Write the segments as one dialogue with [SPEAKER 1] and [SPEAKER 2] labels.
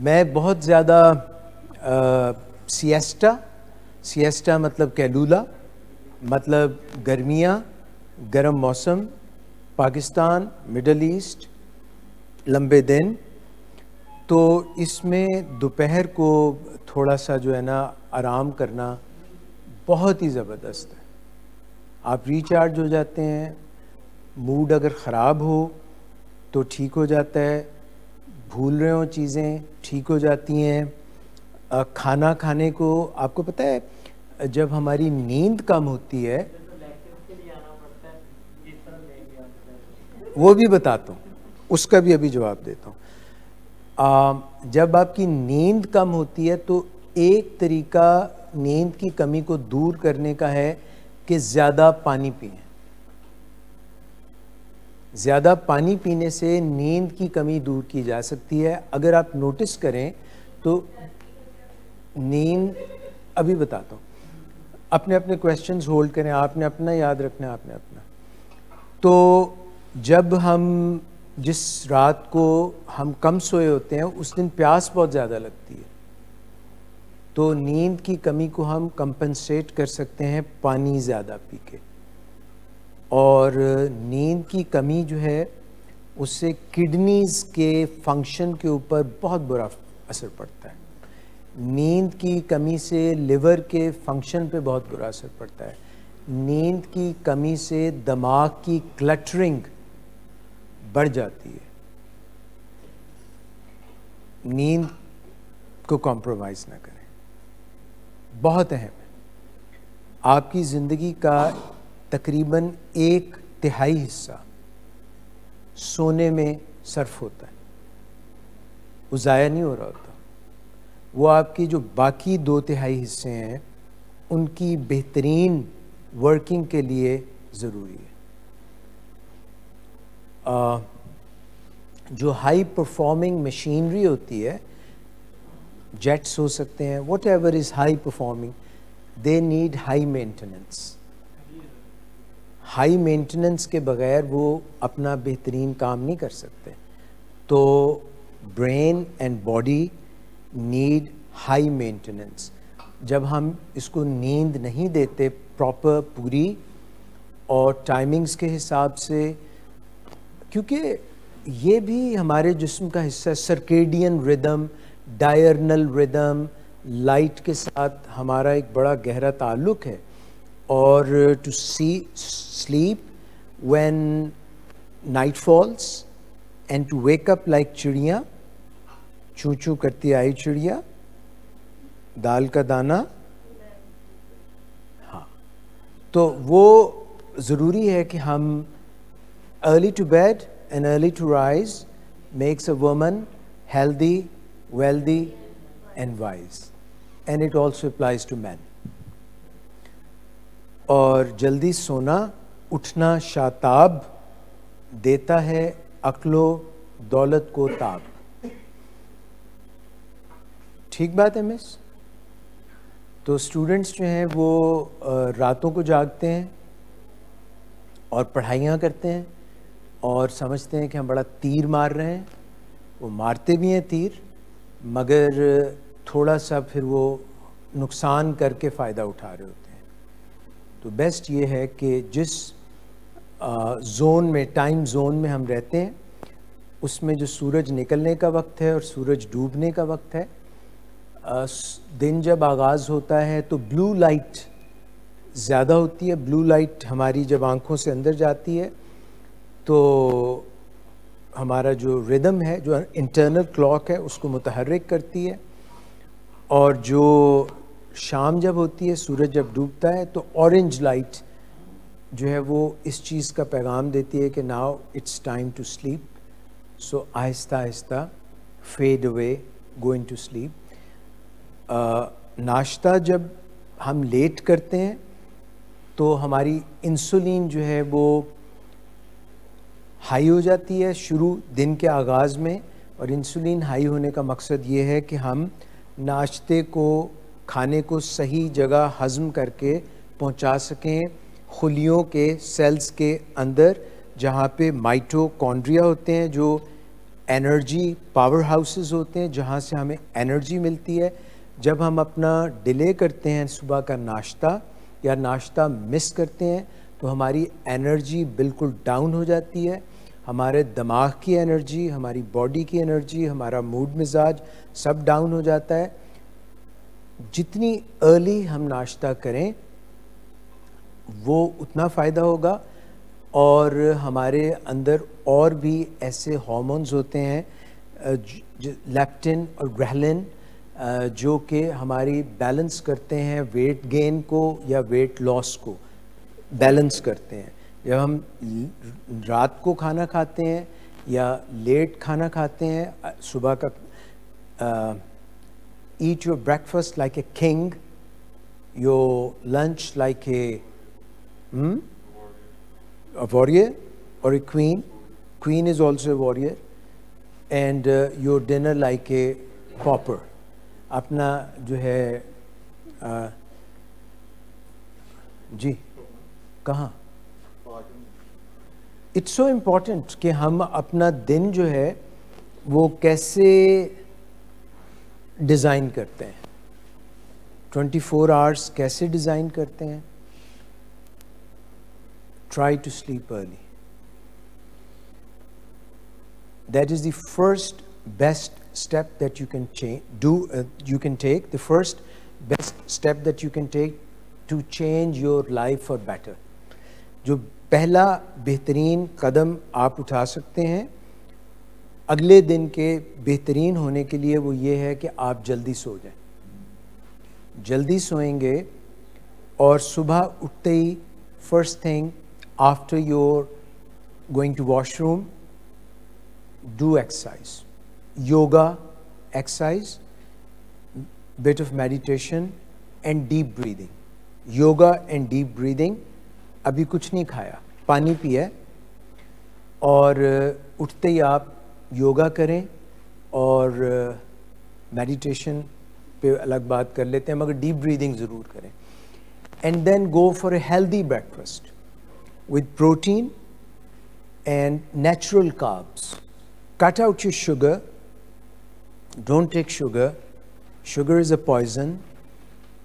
[SPEAKER 1] मैं बहुत ज़्यादा सिएस्टा मतलब कैलूला, मतलब गर्मियाँ, गर्म मौसम, पाकिस्तान, मिडल ईस्ट, लंबे दिन, तो इसमें दोपहर को थोड़ा सा जो है ना आराम करना बहुत ही ज़बरदस्त है। आप रिचार्ज हो जाते हैं, मूड अगर ख़राब हो तो ठीक हो जाता है, भूल रहे हो चीज़ें ठीक हो जाती हैं। खाना खाने को आपको पता है जब हमारी नींद कम होती है, वो भी बताता हूँ, उसका भी अभी जवाब देता हूँ। जब आपकी नींद कम होती है तो एक तरीका नींद की कमी को दूर करने का है कि ज़्यादा पानी पिएं। ज़्यादा पानी पीने से नींद की कमी दूर की जा सकती है। अगर आप नोटिस करें तो नींद, अभी बताता हूँ, अपने अपने क्वेश्चंस होल्ड करें, आपने अपना याद रखना है, आपने अपना। तो जब हम जिस रात को हम कम सोए होते हैं उस दिन प्यास बहुत ज़्यादा लगती है, तो नींद की कमी को हम कंपनसेट कर सकते हैं पानी ज़्यादा पी के। और नींद की कमी जो है उससे किडनीज़ के फंक्शन के ऊपर बहुत बुरा असर पड़ता है। नींद की कमी से लिवर के फंक्शन पे बहुत बुरा असर पड़ता है। नींद की कमी से दिमाग की क्लटरिंग बढ़ जाती है। नींद को कॉम्प्रोमाइज़ ना करें, बहुत अहम है। आपकी ज़िंदगी का तकरीबन 1/3 हिस्सा सोने में सर्फ होता है, वो ज़ाया नहीं हो रहा होता। वो आपकी जो बाकी 2/3 हिस्से हैं उनकी बेहतरीन वर्किंग के लिए ज़रूरी है। जो हाई परफॉर्मिंग मशीनरी होती है, जेट्स हो सकते हैं, what ever is high performing, they need high maintenance. High maintenance के बगैर वो अपना बेहतरीन काम नहीं कर सकते। तो brain and body need high maintenance. जब हम इसको नींद नहीं देते प्रॉपर पूरी और टाइमिंग्स के हिसाब से, क्योंकि ये भी हमारे जिस्म का हिस्सा, circadian rhythm, diurnal rhythm, light के साथ हमारा एक बड़ा गहरा ताल्लुक़ है। और to sleep when night falls and to wake up like चिड़िया, चू चू करती आई चिड़िया, दाल का दाना, हाँ, तो वो ज़रूरी है कि हम early to bed and early to rise makes a woman healthy, wealthy and wise, and it also applies to men. और जल्दी सोना उठना शाताब देता है अक्लो दौलत को ताब। ठीक बात है मिस। तो स्टूडेंट्स जो हैं वो रातों को जागते हैं और पढ़ाइयाँ करते हैं और समझते हैं कि हम बड़ा तीर मार रहे हैं। वो मारते भी हैं तीर, मगर थोड़ा सा फिर वो नुकसान करके फ़ायदा उठा रहे होते हैं। तो बेस्ट ये है कि जिस जोन में, टाइम जोन में हम रहते हैं, उसमें जो सूरज निकलने का वक्त है और सूरज डूबने का वक्त है, दिन जब आगाज़ होता है तो ब्लू लाइट ज़्यादा होती है। ब्लू लाइट हमारी जब आँखों से अंदर जाती है तो हमारा जो रिदम है, जो इंटरनल क्लॉक है, उसको मुतहर्रिक करती है। और जो शाम जब होती है, सूरज जब डूबता है, तो ऑरेंज लाइट जो है वो इस चीज़ का पैगाम देती है कि now it's time to sleep. So आहिस्ता आहिस्ता fade away, going to sleep. नाश्ता जब हम लेट करते हैं तो हमारी इंसुलिन जो है वो हाई हो जाती है शुरू दिन के आगाज़ में। और इंसुलिन हाई होने का मकसद ये है कि हम नाश्ते को, खाने को सही जगह हज़म करके पहुंचा सकें खुलियों के सेल्स के अंदर, जहाँ पे माइटोकॉन्ड्रिया होते हैं जो एनर्जी पावर हाउसेस होते हैं जहाँ से हमें एनर्जी मिलती है। जब हम अपना डिले करते हैं सुबह का नाश्ता या नाश्ता मिस करते हैं तो हमारी एनर्जी बिल्कुल डाउन हो जाती है। हमारे दिमाग की एनर्जी, हमारी बॉडी की एनर्जी, हमारा मूड मिजाज सब डाउन हो जाता है। जितनी अर्ली हम नाश्ता करें वो उतना फ़ायदा होगा। और हमारे अंदर और भी ऐसे हार्मोन्स होते हैं लैक्टिन और ग्रेलिन जो कि हमारी बैलेंस करते हैं वेट गेन को या वेट लॉस को बैलेंस करते हैं। जब हम रात को खाना खाते हैं या लेट खाना खाते हैं, सुबह का eat your breakfast like a king, your lunch like a warrior or a queen. Queen is also a warrior. And your dinner like a pauper. अपना जो है जी कहाँ? It's so important कि हम अपना दिन जो है वो कैसे डिज़ाइन करते हैं, 24 आवर्स कैसे डिज़ाइन करते हैं। Try to sleep early. That is the first best step that you can you can take. The first best step that you can take to change your life for better. जो पहला बेहतरीन कदम आप उठा सकते हैं अगले दिन के बेहतरीन होने के लिए वो ये है कि आप जल्दी सो जाएं। जल्दी सोएंगे और सुबह उठते ही first thing after your going to washroom do exercise, yoga exercise, bit of meditation and deep breathing. Yoga and deep breathing. अभी कुछ नहीं खाया, पानी पिया और उठते ही आप योगा करें और मेडिटेशन पे अलग बात कर लेते हैं मगर डीप ब्रीदिंग ज़रूर करें। And then go for a healthy breakfast with protein and natural carbs. Cut out your sugar. Don't take sugar. Sugar is a poison.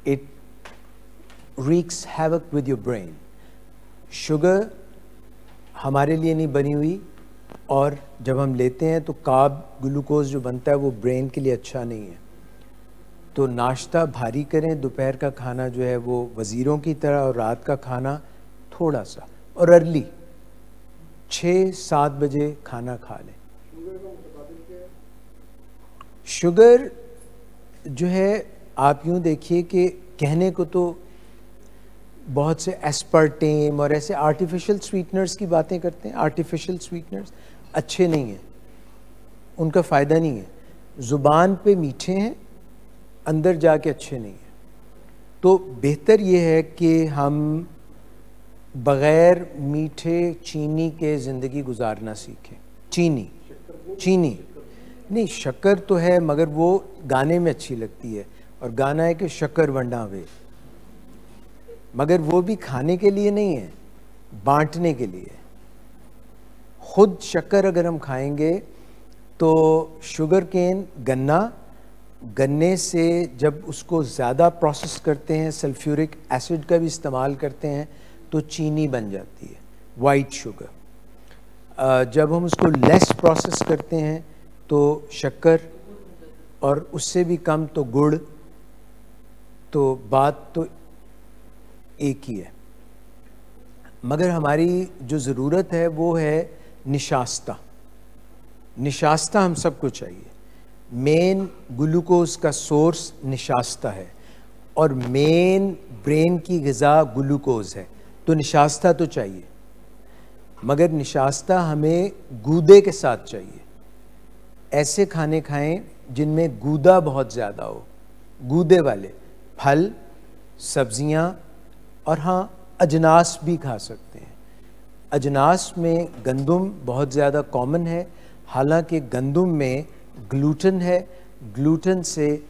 [SPEAKER 1] It wreaks havoc with your brain. Sugar हमारे लिए नहीं बनी हुई और जब हम लेते हैं तो कार्ब ग्लूकोज जो बनता है वो ब्रेन के लिए अच्छा नहीं है। तो नाश्ता भारी करें, दोपहर का खाना जो है वो वज़ीरों की तरह और रात का खाना थोड़ा सा और अर्ली 6-7 बजे खाना खा लें। शुगर जो है आप यूँ देखिए कि कहने को तो बहुत से एस्पर्टेम और ऐसे आर्टिफिशियल स्वीटनर्स की बातें करते हैं। आर्टिफिशियल स्वीटनर्स अच्छे नहीं हैं, उनका फ़ायदा नहीं है। ज़ुबान पे मीठे हैं, अंदर जाके अच्छे नहीं हैं। तो बेहतर ये है कि हम बग़ैर मीठे चीनी के ज़िंदगी गुजारना सीखें। चीनी नहीं, शक्कर तो है मगर वो गाने में अच्छी लगती है और गाना है कि शक्कर वंडावे, मगर वो भी खाने के लिए नहीं है, बांटने के लिए। खुद शक्कर अगर हम खाएंगे तो शुगर केन गन्ने से जब उसको ज़्यादा प्रोसेस करते हैं, सल्फ्यूरिक एसिड का भी इस्तेमाल करते हैं तो चीनी बन जाती है, वाइट शुगर। जब हम उसको लेस प्रोसेस करते हैं तो शक्कर और उससे भी कम तो गुड़। तो बात तो एक ही है मगर हमारी जो ज़रूरत है वो है निशास्ता। निशास्ता हम सबको चाहिए। मेन ग्लूकोज का सोर्स निशास्ता है और मेन ब्रेन की ग़िज़ा ग्लूकोज है, तो निशास्ता तो चाहिए मगर निशास्ता हमें गूदे के साथ चाहिए। ऐसे खाने खाएं जिनमें गूदा बहुत ज़्यादा हो, गूदे वाले फल, सब्जियां और हाँ अजनास भी खा सकते हैं। अजनास में गंदुम बहुत ज़्यादा कॉमन है, हालांकि गंदुम में ग्लूटेन है। ग्लूटेन से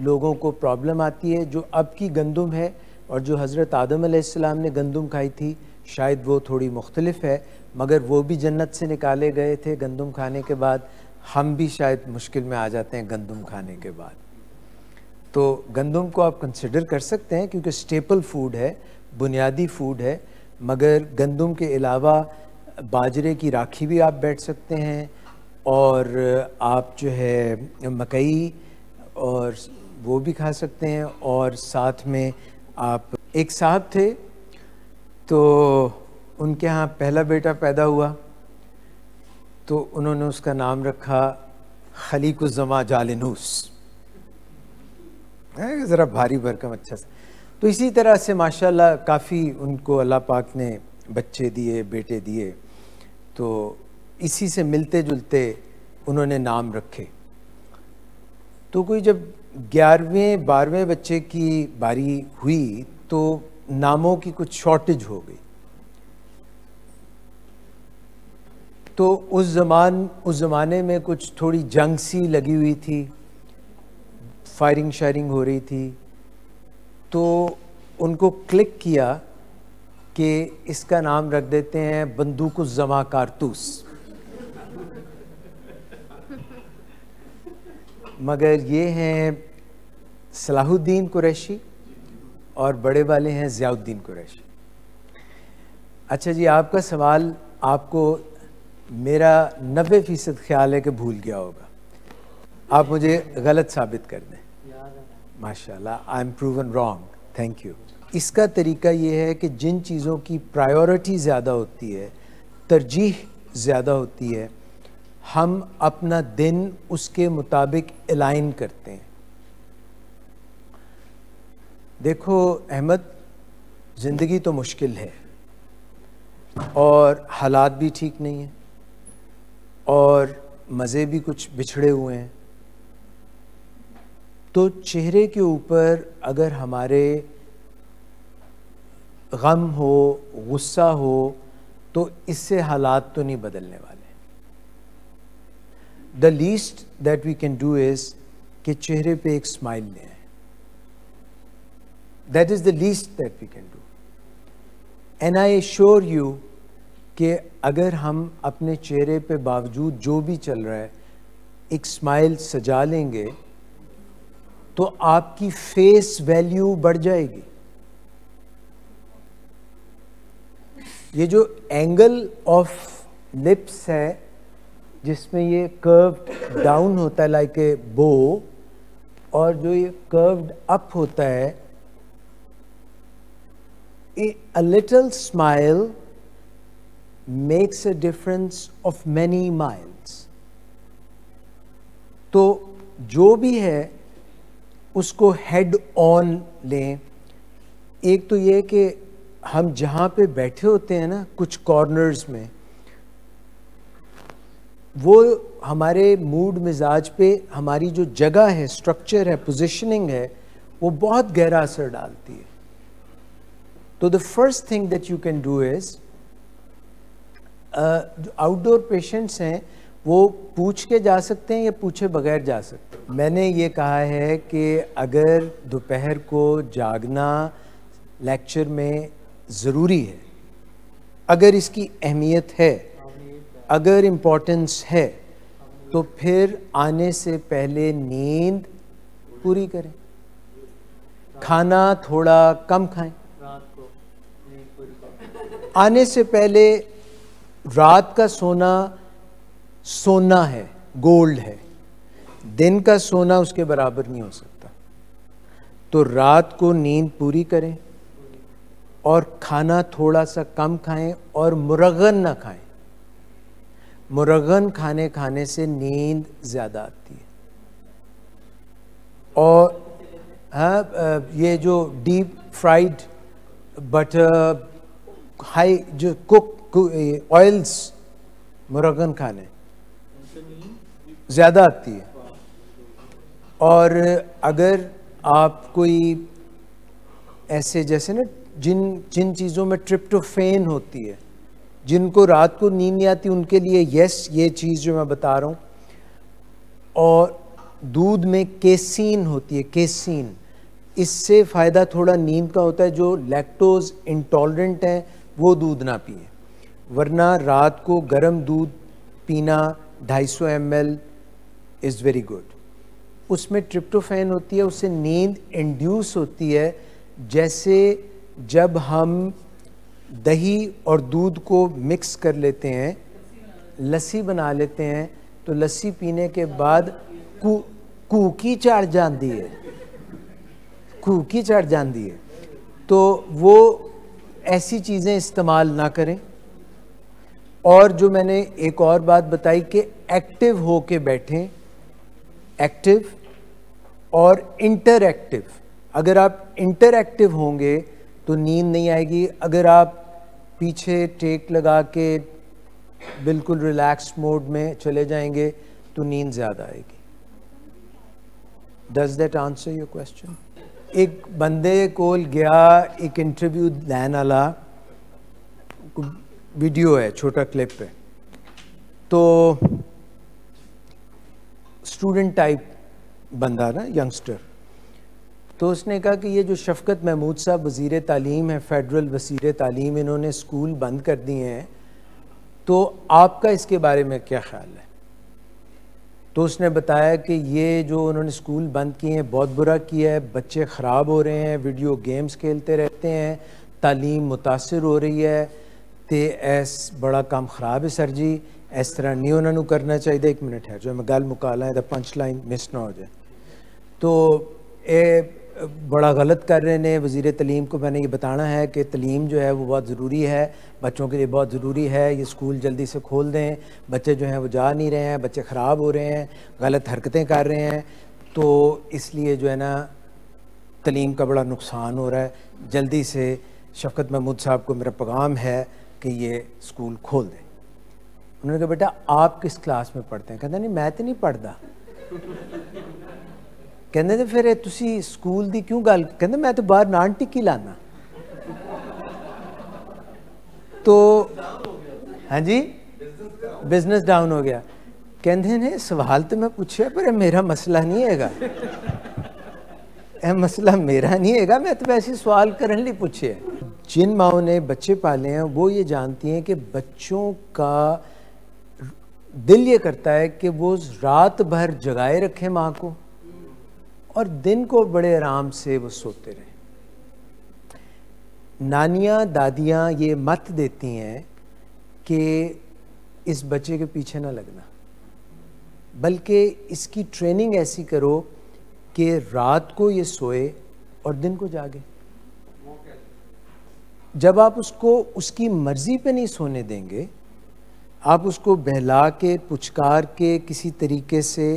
[SPEAKER 1] लोगों को प्रॉब्लम आती है। जो अब की गंदुम है और जो हज़रत आदम अलैहिस्सलाम ने गंदुम खाई थी शायद वो थोड़ी मुख्तलिफ है, मगर वो भी जन्नत से निकाले गए थे गंदुम खाने के बाद। हम भी शायद मुश्किल में आ जाते हैं गंदम खाने के बाद। तो गंदम को आप कंसिडर कर सकते हैं क्योंकि स्टेपल फूड है, बुनियादी फूड है, मगर गंदम के अलावा बाजरे की राखी भी आप बैठ सकते हैं, और आप जो है मकई और वो भी खा सकते हैं। और साथ में आप, एक साहब थे तो उनके यहाँ पहला बेटा पैदा हुआ तो उन्होंने उसका नाम रखा खलीकुज़्ज़मा जालिनूस, ज़रा भारी भरकम अच्छा सा। तो इसी तरह से माशाल्लाह काफ़ी उनको अल्लाह पाक ने बच्चे दिए, बेटे दिए, तो इसी से मिलते जुलते उन्होंने नाम रखे। तो कोई जब 11वें 12वें बच्चे की बारी हुई तो नामों की कुछ शॉर्टेज हो गई। तो उस ज़माने में कुछ थोड़ी जंग सी लगी हुई थी, फायरिंग शायरिंग हो रही थी, तो उनको क्लिक किया कि इसका नाम रख देते हैं बंदूकुज़्ज़मा कारतूस। मगर ये हैं सलाहुद्दीन कुरैशी और बड़े वाले हैं ज़ियाउद्दीन कुरैशी। अच्छा जी, आपका सवाल आपको मेरा 90% ख्याल है कि भूल गया होगा, आप मुझे गलत साबित कर दें। माशाल्लाह, I am proven wrong, thank you. इसका तरीका ये है कि जिन चीज़ों की प्रायोरिटी ज़्यादा होती है, तरजीह ज़्यादा होती है, हम अपना दिन उसके मुताबिक अलाइन करते हैं। देखो अहमद, ज़िंदगी तो मुश्किल है और हालात भी ठीक नहीं हैं और मज़े भी कुछ बिछड़े हुए हैं। तो चेहरे के ऊपर अगर हमारे गम हो, गुस्सा हो, तो इससे हालात तो नहीं बदलने वाले। The least that we can do is कि चेहरे पे एक स्माइल ले आए। That is the least that we can do. And I assure you कि अगर हम अपने चेहरे पे बावजूद जो भी चल रहा है एक स्माइल सजा लेंगे तो आपकी फेस वैल्यू बढ़ जाएगी। ये जो एंगल ऑफ लिप्स है जिसमें ये कर्व्ड डाउन होता है लाइक ए बो, और जो ये कर्व्ड अप होता है, a little smile makes a difference of many miles। तो जो भी है उसको हेड ऑन लें। एक तो ये कि हम जहाँ पे बैठे होते हैं ना, कुछ कॉर्नर्स में, वो हमारे मूड मिजाज पे हमारी जो जगह है, स्ट्रक्चर है, पोजीशनिंग है, वो बहुत गहरा असर डालती है। तो the first thing that you can do is, जो आउटडोर पेशेंट्स हैं वो पूछ के जा सकते हैं या पूछे बगैर जा सकते हैं। मैंने ये कहा है कि अगर दोपहर को जागना लेक्चर में ज़रूरी है, अगर इसकी अहमियत है, अगर इम्पोर्टेंस है, तो फिर आने से पहले नींद पूरी करें, खाना थोड़ा कम खाएं। आने से पहले रात का सोना है, गोल्ड है, दिन का सोना उसके बराबर नहीं हो सकता। तो रात को नींद पूरी करें और खाना थोड़ा सा कम खाएं और मुरगन ना खाएं। मुरगन खाने से नींद ज़्यादा आती है। और हाँ, ये जो डीप फ्राइड बटर, हाई जो कुक ऑयल्स, मुरगन खाने ज़्यादा आती है। और अगर आप कोई ऐसे जैसे ना जिन चीज़ों में ट्रिप्टोफेन होती है, जिनको रात को नींद नहीं आती, उनके लिए यस ये चीज़ जो मैं बता रहा हूँ। और दूध में केसीन होती है, केसीन, इससे फ़ायदा थोड़ा नींद का होता है। जो लैक्टोज इंटॉलरेंट हैं वो दूध ना पिए, वरना रात को गर्म दूध पीना 250 ml इज़ वेरी गुड। उसमें ट्रिप्टोफैन होती है, उससे नींद इंड्यूस होती है। जैसे जब हम दही और दूध को मिक्स कर लेते हैं, लस्सी बना लेते हैं, तो लस्सी पीने के बाद कूकी चढ़ जाती है, कूकी चढ़ जाती है। तो वो ऐसी चीज़ें इस्तेमाल ना करें। और जो मैंने एक और बात बताई कि एक्टिव हो के बैठें, एक्टिव और इंटरएक्टिव। अगर आप इंटरएक्टिव होंगे तो नींद नहीं आएगी। अगर आप पीछे टेक लगा के बिल्कुल रिलैक्स मोड में चले जाएंगे तो नींद ज़्यादा आएगी। Does that answer your question? एक बंदे कोल गया, एक इंटरव्यू लैन वाला, वीडियो है, छोटा क्लिप है, तो स्टूडेंट टाइप बंदा ना, यंगस्टर, तो उसने कहा कि ये जो शफकत महमूद साहब वज़ीर तालीम है, फेडरल वज़ीर तालीम, इन्होंने स्कूल बंद कर दिए हैं, तो आपका इसके बारे में क्या ख्याल है? तो उसने बताया कि ये जो उन्होंने स्कूल बंद किए हैं बहुत बुरा किया है, बच्चे ख़राब हो रहे हैं, वीडियो गेम्स खेलते रहते हैं, तालीम मुतासिर हो रही है, तो ऐस बड़ा काम ख़राब है सर जी, इस तरह नहीं उन्होंने करना चाहिए। एक मिनट है जो मैं गल मुका ला, पंच लाइन मिस ना हो जाए। तो ये बड़ा गलत कर रहे हैं वज़ीर तालीम को। मैंने ये बताना है कि तालीम जो है वो बहुत ज़रूरी है, बच्चों के लिए बहुत ज़रूरी है, ये स्कूल जल्दी से खोल दें। बच्चे जो हैं वो जा नहीं रहे हैं, बच्चे ख़राब हो रहे हैं, गलत हरकतें कर रहे हैं, तो इसलिए जो है ना तालीम का बड़ा नुकसान हो रहा है। जल्दी से शफकत महमूद साहब को मेरा पैगाम है कि ये स्कूल खोल दें। उन्होंने कहा बेटा आप किस क्लास में पढ़ते हैं? कहते नहीं मैं तो नहीं पढ़ता। कहते तो फिर तुसी स्कूल दी क्यों गल? कहते मैं तो बाहर नान टिक्की लाना। तो हाँ जी, बिजनेस डाउन हो गया। कहते ने सवाल तो मैं पूछा पर मेरा मसला नहीं हैगा, मसला मेरा नहीं हैगा, मैं तो वैसे सवाल करने लिए पूछे। जिन माओं ने बच्चे पाले हैं वो ये जानती हैं कि बच्चों का दिल ये करता है कि वो रात भर जगाए रखें माँ को और दिन को बड़े आराम से वो सोते रहें। नानियाँ दादियाँ ये मत देती हैं कि इस बच्चे के पीछे ना लगना, बल्कि इसकी ट्रेनिंग ऐसी करो कि रात को ये सोए और दिन को जागे। जब आप उसको उसकी मर्जी पे नहीं सोने देंगे, आप उसको बहला के पुचकार के किसी तरीके से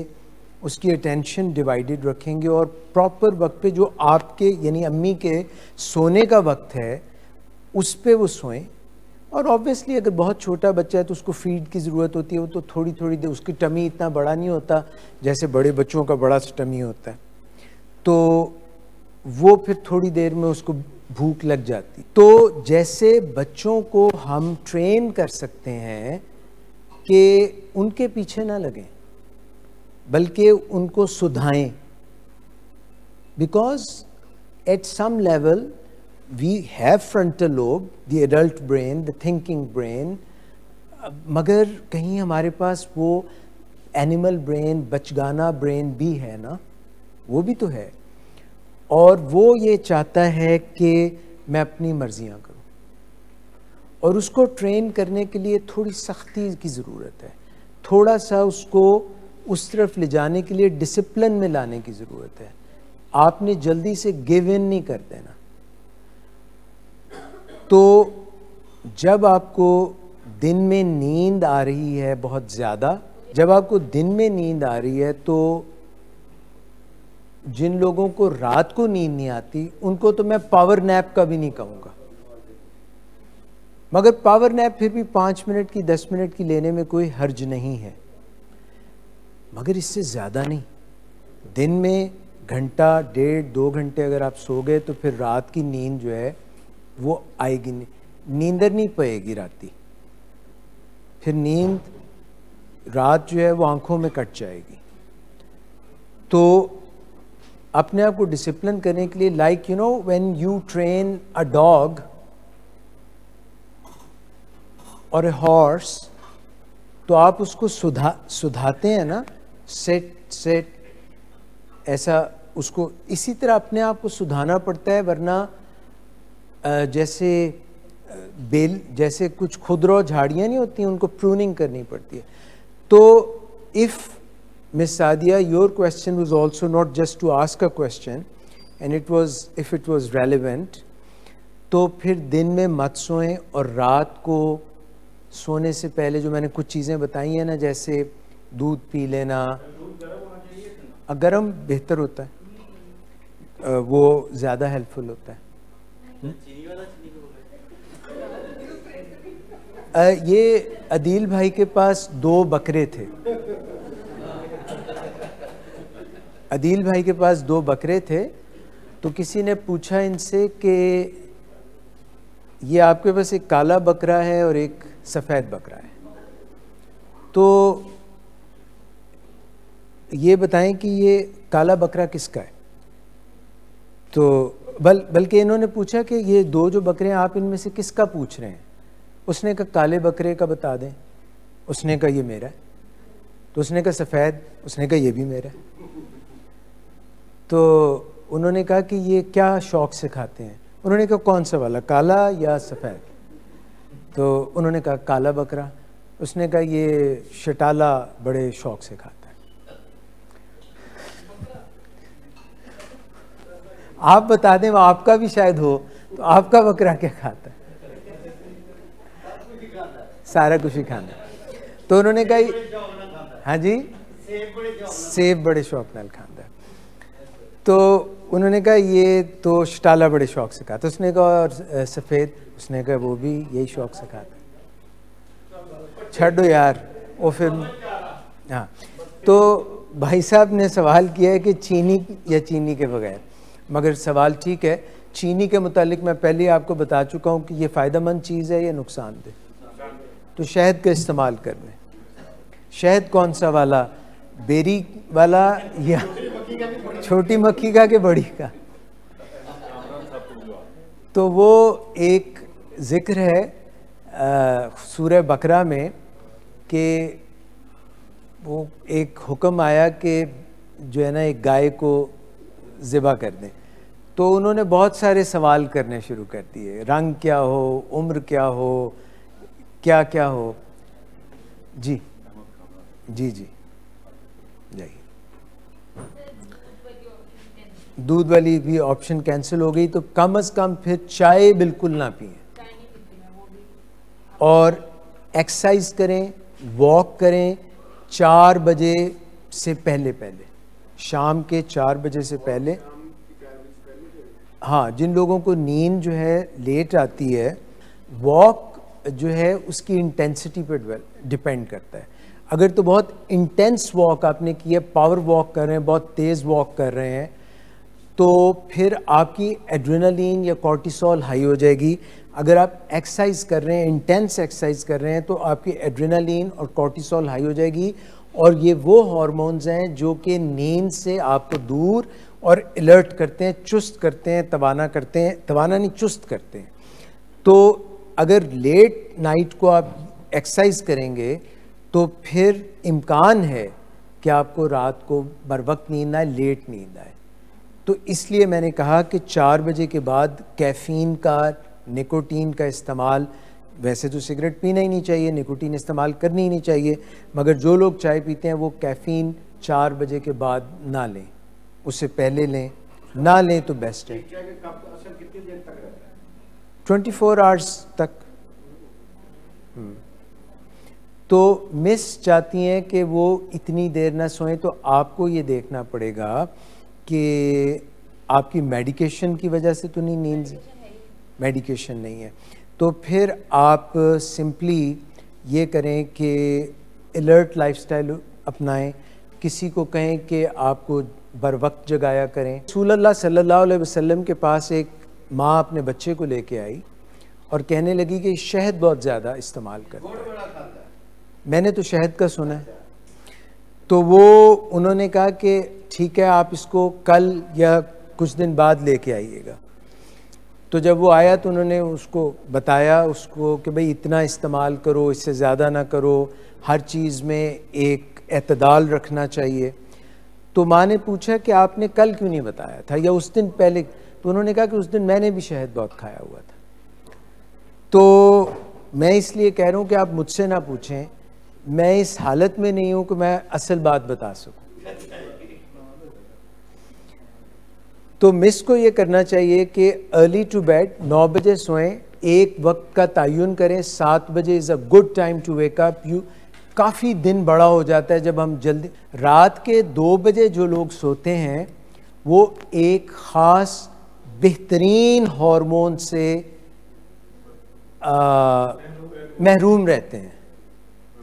[SPEAKER 1] उसकी अटेंशन डिवाइडेड रखेंगे और प्रॉपर वक्त पे जो आपके यानी अम्मी के सोने का वक्त है उस पे वो सोएं। और ऑब्वियसली अगर बहुत छोटा बच्चा है तो उसको फीड की ज़रूरत होती है, वो तो थोड़ी थोड़ी देर, उसकी टमी इतना बड़ा नहीं होता जैसे बड़े बच्चों का बड़ा सा टमी होता है, तो वो फिर थोड़ी देर में उसको भूख लग जाती। तो जैसे बच्चों को हम ट्रेन कर सकते हैं कि उनके पीछे ना लगें बल्कि उनको सुधाएं, because at some level we have frontal lobe, the adult brain, the thinking brain, मगर कहीं हमारे पास वो एनिमल ब्रेन, बचगाना ब्रेन भी है ना, वो भी तो है। और वो ये चाहता है कि मैं अपनी मर्जियां करूं, और उसको ट्रेन करने के लिए थोड़ी सख्ती की ज़रूरत है, थोड़ा सा उसको उस तरफ ले जाने के लिए डिसिप्लिन में लाने की ज़रूरत है। आपने जल्दी से गिव इन नहीं कर देना। तो जब आपको दिन में नींद आ रही है बहुत ज़्यादा, जब आपको दिन में नींद आ रही है, तो जिन लोगों को रात को नींद नहीं आती उनको तो मैं पावर नैप का भी नहीं कहूँगा, मगर पावर नैप फिर भी 5 मिनट की 10 मिनट की लेने में कोई हर्ज नहीं है, मगर इससे ज़्यादा नहीं। दिन में घंटा 1.5-2 घंटे अगर आप सो गए तो फिर रात की नींद जो है वो आएगी नहीं, नींदर नहीं पाएगी राती, फिर नींद रात जो है वो आंखों में कट जाएगी। तो अपने आप को डिसिप्लिन करने के लिए, like you know when you train a dog और ए हॉर्स, तो आप उसको सुधाते हैं ना, सेट सेट, ऐसा उसको इसी तरह अपने आप को सुधारना पड़ता है, वरना जैसे बेल जैसे कुछ खुदरो झाड़ियाँ नहीं होती, उनको प्रूनिंग करनी पड़ती है। तो if Miss Sadia, your question was also not just to ask a question, and it was, if it was relevant, तो फिर दिन में मत सोएं, और रात को सोने से पहले जो मैंने कुछ चीज़ें बताई हैं ना, जैसे दूध पी लेना, गर्म बेहतर होता है, वो ज़्यादा हेल्पफुल होता है। ये अदील भाई के पास 2 बकरे थे, अदील भाई के पास 2 बकरे थे, तो किसी ने पूछा इनसे कि ये आपके पास एक काला बकरा है और एक सफ़ेद बकरा है, तो ये बताएं कि ये काला बकरा किसका है। तो बल्कि इन्होंने पूछा कि ये 2 जो बकरे हैं, आप इनमें से किसका पूछ रहे हैं। उसने कहा काले बकरे का बता दें, उसने कहा ये मेरा है, तो उसने कहा सफ़ेद, उसने कहा ये भी मेरा है। तो उन्होंने कहा कि ये क्या शौक़ से खाते हैं, उन्होंने कहा कौन सा वाला, काला या सफ़ेद। तो उन्होंने कहा काला बकरा, उसने कहा ये शटाला बड़े शौक़ से खाता है। आप बता दें, आपका भी शायद हो, तो आपका बकरा क्या खाता है? सारा कुछ ही खाना है। तो उन्होंने कहा हाँ जी, सेब बड़े शौक़ नाल खाता है। तो उन्होंने कहा ये तो शटाला बड़े शौक़ से खाता है। उसने कहा और सफ़ेद, उसने कहा वो भी यही शौक़ से खाता है। छड्डो यार वो फिर। हाँ, तो भाई साहब ने सवाल किया है कि चीनी या चीनी के बगैर, मगर सवाल ठीक है। चीनी के मुतालिक मैं पहले ही आपको बता चुका हूँ कि ये फ़ायदेमंद चीज़ है या नुकसानदेह। तो शहद का इस्तेमाल करने, शहद कौन सा वाला, बेरी वाला या छोटी मक्खी का कि बड़ी का? तो वो एक ज़िक्र है सूरह बकरा में कि वो एक हुक्म आया कि जो है ना एक गाय को ज़िबा कर दें। तो उन्होंने बहुत सारे सवाल करने शुरू कर दिए, रंग क्या हो, उम्र क्या हो, क्या क्या हो। जी जी जी जाइए। दूध वाली भी ऑप्शन कैंसिल हो गई, तो कम से कम फिर चाय बिल्कुल ना पिएं, और एक्सरसाइज करें, वॉक करें 4 बजे से पहले, शाम के 4 बजे से पहले। हाँ, जिन लोगों को नींद जो है लेट आती है, वॉक जो है उसकी इंटेंसिटी पर डिपेंड करता है। अगर तो बहुत इंटेंस वॉक आपने की है, पावर वॉक कर रहे हैं, बहुत तेज़ वॉक कर रहे हैं, तो फिर आपकी एड्रेनलिन या कॉर्टिसोल हाई हो जाएगी। अगर आप एक्सरसाइज कर रहे हैं, इंटेंस एक्सरसाइज कर रहे हैं, तो आपकी एड्रेनलिन और कॉर्टिसोल हाई हो जाएगी, और ये वो हार्मोन्स हैं जो कि नींद से आपको दूर और अलर्ट करते हैं, चुस्त करते हैं, तवाना करते हैं, तवाना नहीं चुस्त करते हैं। तो अगर लेट नाइट को आप एक्सरसाइज करेंगे तो फिर इम्कान है कि आपको रात को बर वक्त नींद आए, लेट नींद आए। तो इसलिए मैंने कहा कि 4 बजे के बाद कैफ़ीन का, निकोटीन का इस्तेमाल, वैसे तो सिगरेट पीना ही नहीं चाहिए, निकोटीन इस्तेमाल करनी ही नहीं चाहिए, मगर जो लोग चाय पीते हैं वो कैफ़ीन 4 बजे के बाद ना लें, उससे पहले लें, ना लें तो बेस्ट है। 24 आवर्स तक। तो मिस चाहती हैं कि वो इतनी देर ना सोएं, तो आपको ये देखना पड़ेगा कि आपकी मेडिकेशन की वजह से तो नहीं नींद, मेडिकेशन नहीं है, तो फिर आप सिंपली ये करें कि अलर्ट लाइफस्टाइल अपनाएं। किसी को कहें कि आपको बर वक्त जगाया करें। रसूलुल्लाह सल्लल्लाहु अलैहि वसल्लम के पास एक माँ अपने बच्चे को लेके आई और कहने लगी कि शहद बहुत ज़्यादा इस्तेमाल करता है। मैंने तो शहद का सुना है। तो वो उन्होंने कहा कि ठीक है, आप इसको कल या कुछ दिन बाद लेके आइएगा। तो जब वो आया तो उन्होंने उसको बताया उसको कि भाई इतना इस्तेमाल करो, इससे ज़्यादा ना करो, हर चीज़ में एक एतदाल रखना चाहिए। तो माँ ने पूछा कि आपने कल क्यों नहीं बताया था या उस दिन पहले, तो उन्होंने कहा कि उस दिन मैंने भी शहद बहुत खाया हुआ था। तो मैं इसलिए कह रहा हूँ कि आप मुझसे ना पूछें, मैं इस हालत में नहीं हूँ कि मैं असल बात बता सकूँ। तो मिस को ये करना चाहिए कि अर्ली टू बेड, 9 बजे सोएं, एक वक्त का तयन करें, 7 बजे is a good time to wake up. You काफ़ी दिन बड़ा हो जाता है जब हम जल्दी, रात के 2 बजे जो लोग सोते हैं वो एक ख़ास बेहतरीन हार्मोन से महरूम रहते हैं।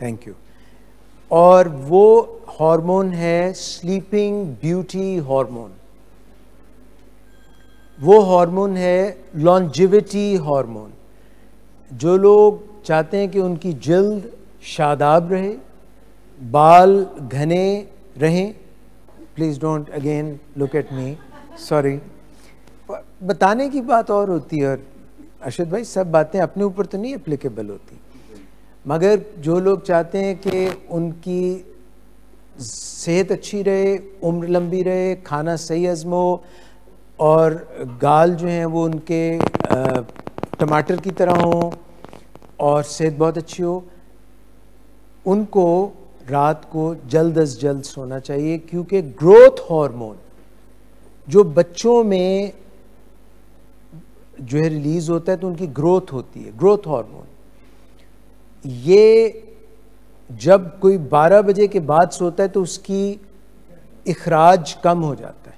[SPEAKER 1] Thank you. और वो हार्मोन है स्लीपिंग ब्यूटी हार्मोन। वो हार्मोन है लॉन्जिविटी हार्मोन। जो लोग चाहते हैं कि उनकी जल्द शादाब रहे, बाल घने रहें, please don't again look at me, sorry, बताने की बात और होती है। और अरशद भाई, सब बातें अपने ऊपर तो नहीं एप्लीकेबल होती, मगर जो लोग चाहते हैं कि उनकी सेहत अच्छी रहे, उम्र लंबी रहे, खाना सही हज़म हो और गाल जो हैं वो उनके टमाटर की तरह हों और सेहत बहुत अच्छी हो, उनको रात को जल्द अज जल्द सोना चाहिए। क्योंकि ग्रोथ हार्मोन जो बच्चों में जो है रिलीज़ होता है तो उनकी ग्रोथ होती है, ग्रोथ हार्मोन, ये जब कोई 12 बजे के बाद सोता है तो उसकी इखराज कम हो जाता है।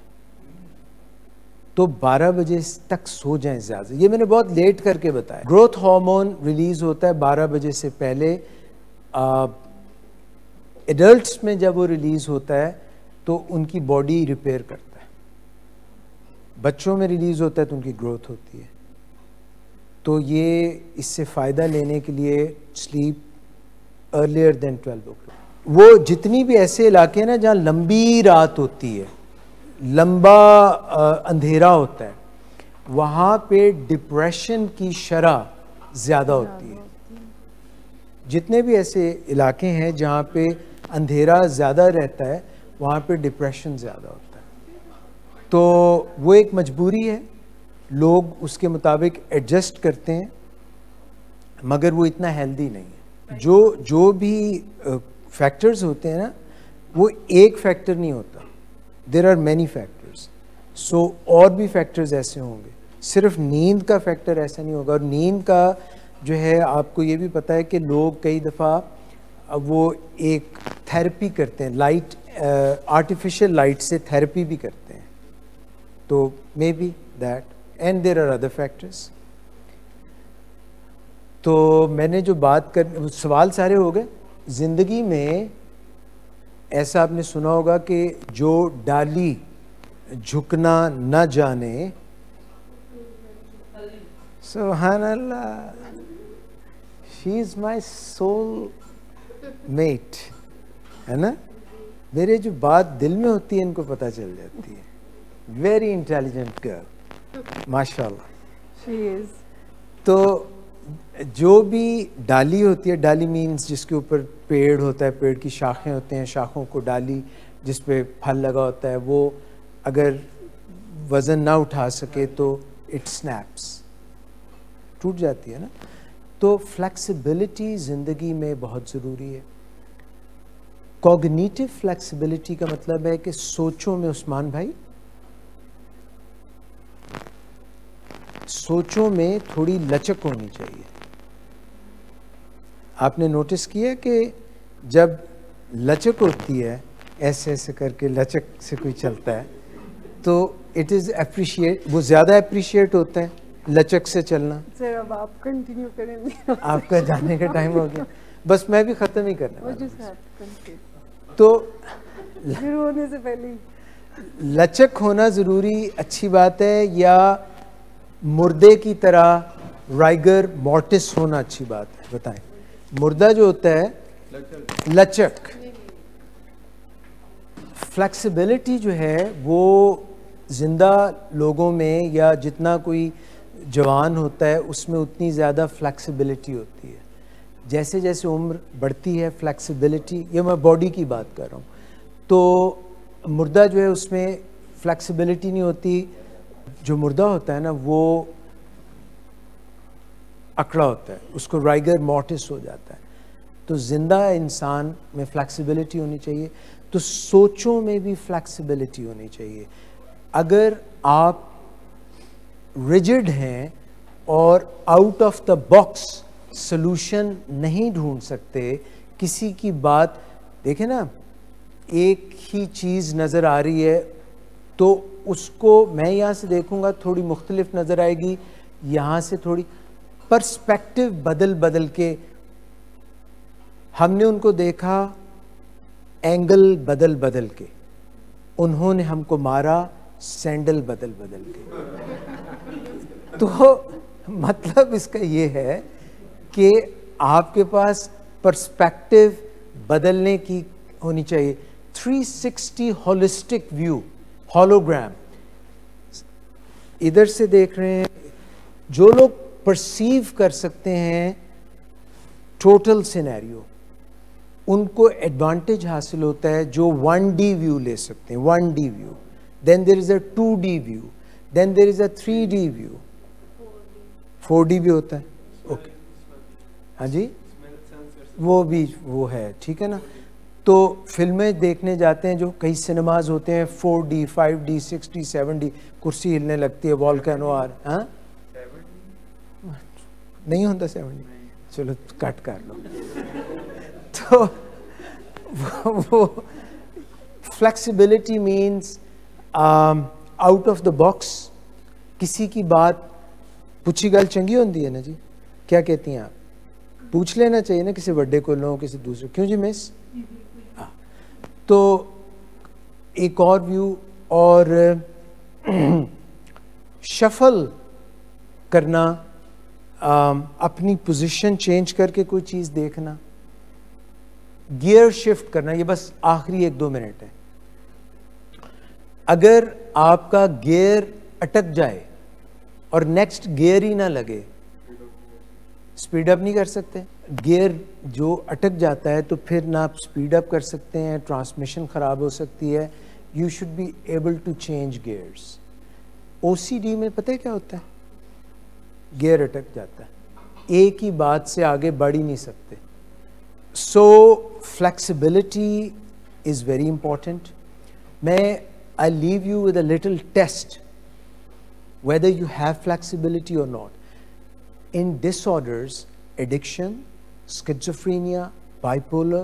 [SPEAKER 1] तो 12 बजे तक सो जाएं ज़्यादा। ये मैंने बहुत लेट करके बताया। ग्रोथ हार्मोन रिलीज़ होता है 12 बजे से पहले। एडल्ट्स में जब वो रिलीज़ होता है तो उनकी बॉडी रिपेयर करता है। बच्चों में रिलीज़ होता है तो उनकी ग्रोथ होती है। तो ये इससे फ़ायदा लेने के लिए स्लीप अर्लियर देन 12 o'clock। वो जितनी भी ऐसे इलाके हैं ना जहाँ लंबी रात होती है, लंबा अंधेरा होता है, वहाँ पे डिप्रेशन की शरह ज़्यादा होती है। जितने भी ऐसे इलाके हैं जहाँ पे अंधेरा ज़्यादा रहता है वहाँ पे डिप्रेशन ज़्यादा होता है। तो वो एक मजबूरी है, लोग उसके मुताबिक एडजस्ट करते हैं, मगर वो इतना हेल्दी नहीं है। जो भी फैक्टर्स होते हैं ना, वो एक फैक्टर नहीं होता, देयर आर मैनी फैक्टर्स। सो और भी फैक्टर्स ऐसे होंगे, सिर्फ नींद का फैक्टर ऐसा नहीं होगा। और नींद का जो है, आपको ये भी पता है कि लोग कई दफ़ा वो एक थेरेपी करते हैं, लाइट आर्टिफिशियल लाइट से थेरेपी भी करते हैं। तो maybe that and there are other factors. तो मैंने जो बात कर, सवाल सारे हो गए। ज़िंदगी में ऐसा आपने सुना होगा कि जो डाली झुकना न जाने, सुभान अल्लाह, she is my soul mate, है ना। मेरे जो बात दिल में होती है इनको पता चल जाती है। वेरी इंटेलिजेंट गर्ल, माशाल्लाह शी इज़। तो जो भी डाली होती है, डाली मीन्स जिसके ऊपर पेड़ होता है, पेड़ की शाखें होते हैं, शाखों को डाली जिस पे फल लगा होता है, वो अगर वज़न ना उठा सके तो इट स्नैप्स, टूट जाती है ना। तो फ्लेक्सिबिलिटी ज़िंदगी में बहुत ज़रूरी है। कॉग्निटिव फ्लेक्सिबिलिटी का मतलब है कि सोचों में, उस्मान भाई, सोचों में थोड़ी लचक होनी चाहिए। आपने नोटिस किया कि जब लचक होती है, ऐसे ऐसे करके लचक से कोई चलता है, तो इट इज़ अप्रिशिएट, वो ज़्यादा अप्रिशिएट होता है लचक से चलना।
[SPEAKER 2] सर अब आप कंटिन्यू करेंगे।
[SPEAKER 1] आपका जाने का टाइम हो गया, बस मैं भी ख़त्म ही करने वाला हूं। तो
[SPEAKER 2] शुरू होने से पहले
[SPEAKER 1] लचक होना ज़रूरी अच्छी बात है, या मुर्दे की तरह राइगर मॉर्टिस होना अच्छी बात है? बताएं। मुर्दा जो होता है, लचक, फ्लेक्सिबिलिटी जो है वो जिंदा लोगों में या जितना कोई जवान होता है उसमें उतनी ज़्यादा फ्लेक्सिबिलिटी होती है। जैसे जैसे उम्र बढ़ती है फ्लेक्सिबिलिटी, ये मैं बॉडी की बात कर रहा हूँ, तो मुर्दा जो है उसमें फ्लेक्सिबिलिटी नहीं होती, जो मुर्दा होता है ना वो अकड़ा होता है, उसको राइगर मॉर्टिस हो जाता है। तो जिंदा इंसान में फ्लेक्सिबिलिटी होनी चाहिए, तो सोचों में भी फ्लेक्सिबिलिटी होनी चाहिए। अगर आप रिजिड हैं और out of the box solution नहीं ढूंढ सकते, किसी की बात देखें ना, एक ही चीज़ नज़र आ रही है तो उसको मैं यहाँ से देखूँगा थोड़ी मुख्तलिफ नज़र आएगी, यहाँ से थोड़ी, पर्सपेक्टिव बदल बदल के हमने उनको देखा, एंगल बदल बदल के, उन्होंने हमको मारा सैंडल बदल बदल के। तो मतलब इसका ये है कि आपके पास पर्सपेक्टिव बदलने की होनी चाहिए। 360 होलिस्टिक व्यू, होलोग्राम। इधर से देख रहे हैं, जो लोग परसीव कर सकते हैं टोटल सिनेरियो, उनको एडवांटेज हासिल होता है, जो 1D व्यू ले सकते हैं, 1D view. Then there is a 2D view, then there is a 3D view, 4D भी होता है। ओके, हाँ जी, वो भी वो है, ठीक है ना। तो फिल्में देखने जाते हैं, जो कई सिनेमाज होते हैं 4D, 5D, 6D, 7D, कुर्सी हिलने लगती है, वॉल्केनो आ रहा, हाँ नहीं होता 7D, चलो कट कर लो। तो वो flexibility means out of the box, किसी की बात पूछी गल चंगी होती है ना जी, क्या कहती हैं आप, पूछ लेना चाहिए ना किसी बड़े को, लो किसी दूसरे, क्यों जी मिस। तो एक और व्यू, और शफल करना, अपनी पोजीशन चेंज करके कोई चीज़ देखना, गियर शिफ्ट करना, ये बस आखिरी 1-2 मिनट है। अगर आपका गियर अटक जाए और नेक्स्ट गियर ही ना लगे, स्पीड अप नहीं कर सकते। गियर जो अटक जाता है तो फिर ना आप स्पीड अप कर सकते हैं, ट्रांसमिशन ख़राब हो सकती है। You should be able to change gears. OCD में पता है क्या होता है, गियर अटक जाता है, एक ही बात से आगे बढ़ ही नहीं सकते। So flexibility is very important. मैं I leave you with a little test whether you have flexibility or not. In disorders, addiction, schizophrenia, bipolar,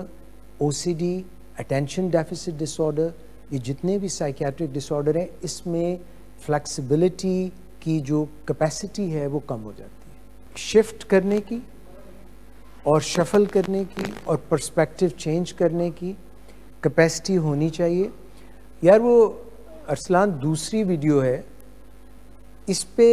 [SPEAKER 1] OCD, attention deficit disorder, ये जितने भी psychiatric disorder हैं, इसमें flexibility की जो capacity है वो कम हो जाती है। शिफ्ट करने की और शफल करने की और पर्सपेक्टिव चेंज करने की कैपेसिटी होनी चाहिए। यार वो अरसलान दूसरी वीडियो है, इस पे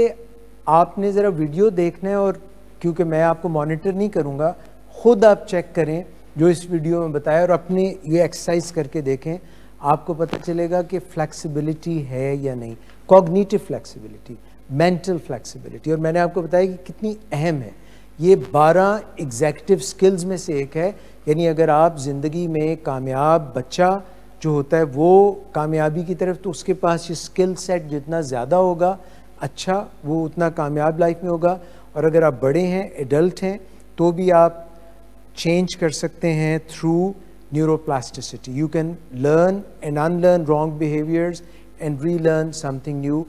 [SPEAKER 1] आपने ज़रा वीडियो देखना है, और क्योंकि मैं आपको मॉनिटर नहीं करूँगा, ख़ुद आप चेक करें जो इस वीडियो में बताया और अपनी ये एक्सरसाइज करके देखें, आपको पता चलेगा कि फ्लेक्सिबिलिटी है या नहीं। कॉग्निटिव फ्लेक्सिबिलिटी, मेंटल फ्लेक्सिबिलिटी, और मैंने आपको बताया कि कितनी अहम है। ये 12 एग्जीक्यूटिव स्किल्स में से एक है। यानी अगर आप ज़िंदगी में कामयाब बच्चा जो होता है वो कामयाबी की तरफ, तो उसके पास ये स्किल सेट जितना ज़्यादा होगा, अच्छा वो उतना कामयाब लाइफ में होगा। और अगर आप बड़े हैं, एडल्ट हैं, तो भी आप चेंज कर सकते हैं through neuroplasticity. You can learn and unlearn wrong behaviours and relearn something new